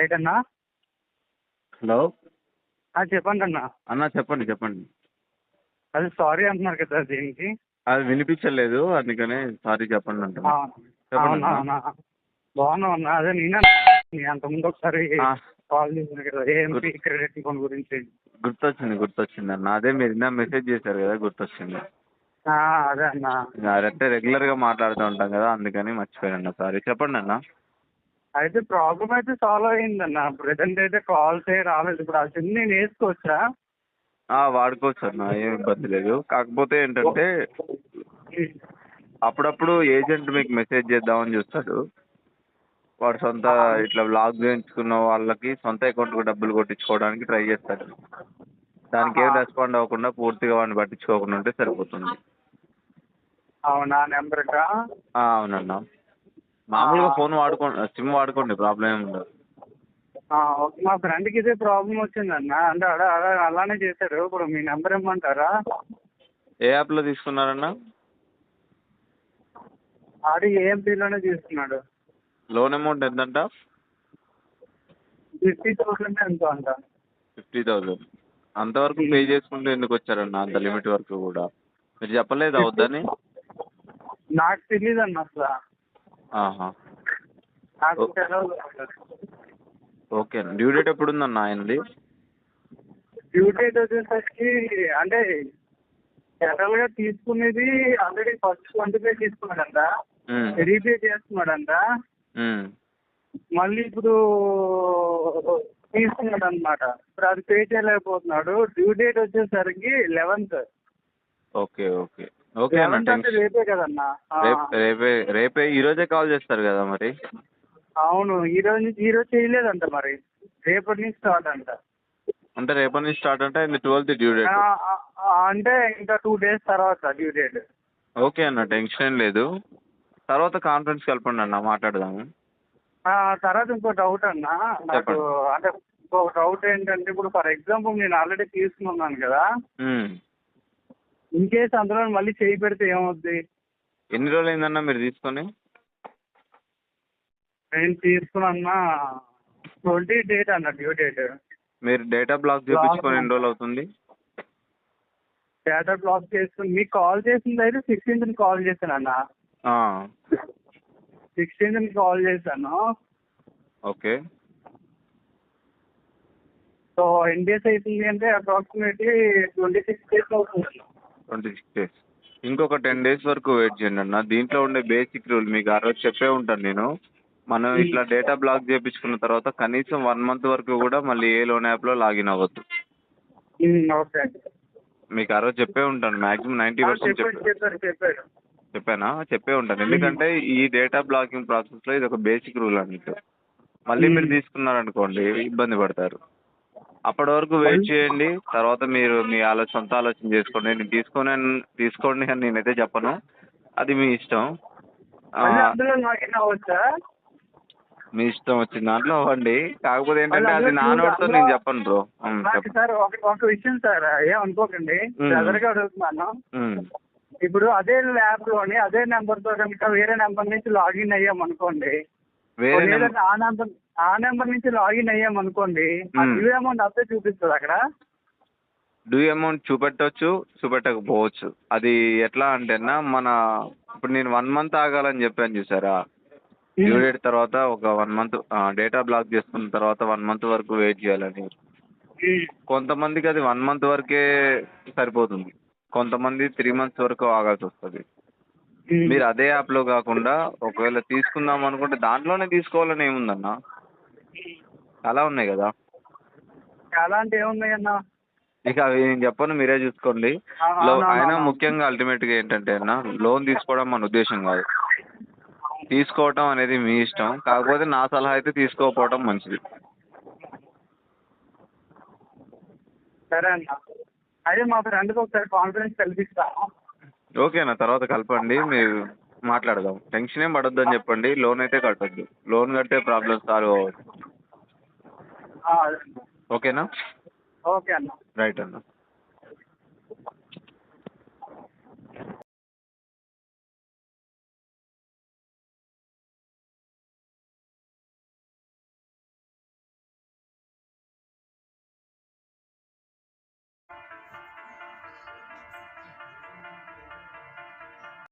ఏంటన్నా? హలో చెప్పండి అన్న. అన్న, చెప్పండి చెప్పండి. అది సారీ అంటున్నారు కదా దీనికి. అది వినిపించలేదు, అందుకనే సారీ చెప్పండి అంటున్నా. చెప్పండి అవునా అన్న. అన్న, బాగున్నావు అన్న. అదే నేనే అంతకుముందు ఒకసారి ఆ, కాల్ చేశాను కదా ఏఎంపీ క్రెడిట్ లోన్ గురించి. గుర్తొచ్చింది అన్న. అదే మీరు ఇందా మెసేజ్ చేశారు కదా, గుర్తొచ్చింది. అదే అన్న. అదంటే రెగ్యులర్గా మాట్లాడుతూ ఉంటాం కదా, అందుకని మర్చిపోయాను. సారీ, చెప్పండి అన్న. అయితే ప్రాబ్లం అయితే సాల్వ్ అయ్యిందన్న. ప్రజెంట్ అయితే కాల్స్ ఏ రాలేదు. ఇప్పుడు ఆ సిమ్ నేను వేసుకోవచ్చా? వాడుకోవచ్చు అన్న, ఏం ఇబ్బంది లేదు. కాకపోతే ఏంటంటే అప్పుడప్పుడు ఏజెంట్ మీకు మెసేజ్ చేద్దామని చూస్తాడు. వాడు సొంత ఇట్లా బ్లాక్ చేయించుకున్న వాళ్ళకి సొంత అకౌంట్కి డబ్బులు కొట్టించుకోవడానికి ట్రై చేస్తాడు. దానికి ఏం రెస్పాండ్ అవ్వకుండా పూర్తిగా వాడిని పట్టించుకోకుండా ఉంటే సరిపోతుంది. అవునా, నెంబర్కా? అవునన్నా. మామూలుగా ఫోన్ సిమ్ వాడుకోండి, ప్రాబ్లం ఏమి ఉండదు. ఓకే. మా ఫ్రెండ్కి ఇదే ప్రాబ్లం వచ్చిందన్న. అంటే అలానే చేశారు. ఇప్పుడు మీ నెంబర్ ఇమ్మంటారా? ఏ యాప్లో తీసుకున్నారన్నా? ఆడి ఏఎంపీలోనే తీసుకున్నాడు. Loan amount ఎంతంట? 50,000 ఎంతో అంట. 50,000. అంతవరకు పే చేసుకుంటూ ఎందుకు వచ్చారన్న, అంత లిమిట్ వరకు కూడా? మీరు చెప్పలేదా వద్దని? నాకు తెలియదు అన్న అసలు. ఆహా, నాకు తెలియదు. ఓకే అన్న. డ్యూ డేట్ ఎప్పుడు ఉందన్న ఆయనది? డ్యూ డేట్ వచ్చేసరికి అంటే జనరల్ గా తీసుకునేది ఆల్రెడీ ఫస్ట్ 20 తీసుకున్నాడంట. రీపే చేస్తున్నాడంట. మళ్ళీ ఇప్పుడు తీసుకున్నాడు అనమాట. ఇప్పుడు అది పే చేయలేకపోతున్నాడు. డ్యూ డేట్ వచ్చేసరికి 11th. ఓకే ఓకే ఓకే అన్న. 11th అంటే రేపే కదన్నా. రేపే ఈరోజే కాల్ చేస్తారు కదా మరి? అవును, ఈ రోజు చేయలేదంట. మరి రేపటి నుంచి స్టార్ట్ అంట. అంటే రేపటి నుంచి స్టార్ట్ అంటే 12th డ్యూ డేట్. అంటే ఇంకా 2 days తర్వాత డ్యూ డేట్. ఓకే అన్న, టెన్షన్ ఏం లేదు. తర్వాత కాన్ఫరెన్స్ కలపండి అన్న, మాట్లాడదాము. తర్వాత ఇంకో డౌట్ అన్న నాకు. అంటే ఇంకో డౌట్ ఏంటంటే, ఇప్పుడు ఫర్ ఎగ్జాంపుల్ నేను ఆల్రెడీ తీసుకున్నాను కదా, ఇన్ కేస్ అందులో మళ్ళీ చేయి పెడితే ఏమవుద్ది? ఎన్ని రోజులు అయిందన్న మీరు తీసుకొని? నేను తీసుకున్నా 20 డేట్ అన్న డ్యూ డేట్. మీరు డేటా బ్లాక్ చేయించుకొని ఎన్ని రోజులు అవుతుంది? డేటా బ్లాక్ చేసుకుని మీకు కాల్ చేసింది అయితే 16th కాల్ చేశాను అన్న. 16th కాల్ చేశాను. ఓకే. సో ఎన్ని డేస్ అవుతుంది అంటే అప్రాక్సిమేట్లీ 26 days అవుతుంది. 26 days. ఇంకొక 10 days వరకు వెయిట్ చేయండి అన్న. దీంట్లో ఉండే బేసిక్ రూల్ మీకు ఆ రోజు చెప్పే ఉంటాను నేను. మనం ఇట్లా డేటా బ్లాక్ చేయించుకున్న తర్వాత కనీసం 1 month వరకు కూడా మళ్ళీ ఏ లోన్ యాప్లో లాగిన్ అవ్వద్దు. ఓకే. మీకు ఆ రోజు చెప్పే ఉంటాను. మ్యాక్సిమం 90% చెప్పానా? చెప్పే ఉంటాను. ఎందుకంటే ఈ డేటా బ్లాకింగ్ ప్రాసెస్లో ఇది ఒక బేసిక్ రూల్ అన్నట్టు. మళ్ళీ మీరు తీసుకున్నారనుకోండి ఇబ్బంది పడతారు. అప్పటి వరకు వెయిట్ చేయండి. తర్వాత మీరు మీ సొంత ఆలోచన చేసుకోండి. నేను తీసుకోండి అని నేనైతే చెప్పను, అది మీ ఇష్టం. మీ ఇష్టం వచ్చిన దాంట్లో అవ్వండి. కాకపోతే ఏంటంటే అది నా నోటితో నేను చెప్పను బ్రో. సార్ ఒక విషయం సార్, ఏమనుకోకండి, బ్రదర్గా అడుగుతున్నాను. ఇప్పుడు అదే ల్యాబ్ లోని అదే నెంబర్ తో కనుక వేరే నెంబర్ నుంచి లాగిన్ అయ్యాం అనుకోండి, ఆ నెంబర్ నుంచి లాగిన్ అయ్యాం అనుకోండి, డ్యూ అమౌంట్ అంతే చూపిస్తుంది అక్కడ. డ్యూ అమౌంట్ చూపెట్టవచ్చు, చూపెట్టకపోవచ్చు. అది ఎట్లా అంటేనా, ఇప్పుడు నేను 1 month ఆగాలని చెప్పాను చూసారా, డ్యూ డేట్ తర్వాత ఒక 1 month డేటా బ్లాక్ చేసుకున్న తర్వాత 1 month వరకు వెయిట్ చేయాలని. కొంతమందికి అది 1 month వరకే సరిపోతుంది. కొంతమంది 3 months వరకు ఆగాల్సి వస్తుంది. మీరు అదే యాప్లో కాకుండా ఒకవేళ తీసుకుందాం అనుకుంటే దాంట్లోనే తీసుకోవాలని ఏముందన్న, చాలా ఉన్నాయి కదా. చాలా అంటే ఏమున్నాయన్నా? ఇక అవి నేను చెప్పను, మీరే చూసుకోండి. అయినా ముఖ్యంగా అల్టిమేట్గా ఏంటంటే అన్న, లోన్ తీసుకోవడం మన ఉద్దేశం కాదు. తీసుకోవటం అనేది మీ ఇష్టం. కాకపోతే నా సలహా అయితే తీసుకోకపోవడం మంచిది. సరే అన్న. అదే మా ఫ్రెండ్కి ఒకసారి కాన్ఫరెన్స్ కల్పిస్తాను. ఓకే అన్న, తర్వాత కలపండి, మీరు మాట్లాడదాం. టెన్షన్ ఏం పడొద్దు అని చెప్పండి. లోన్ అయితే కట్టొద్దు. లోన్ కట్టే ప్రాబ్లమ్ సాల్వ్ అవ్వదు. ఓకేనా? ఓకే అన్న. రైట్ అన్న.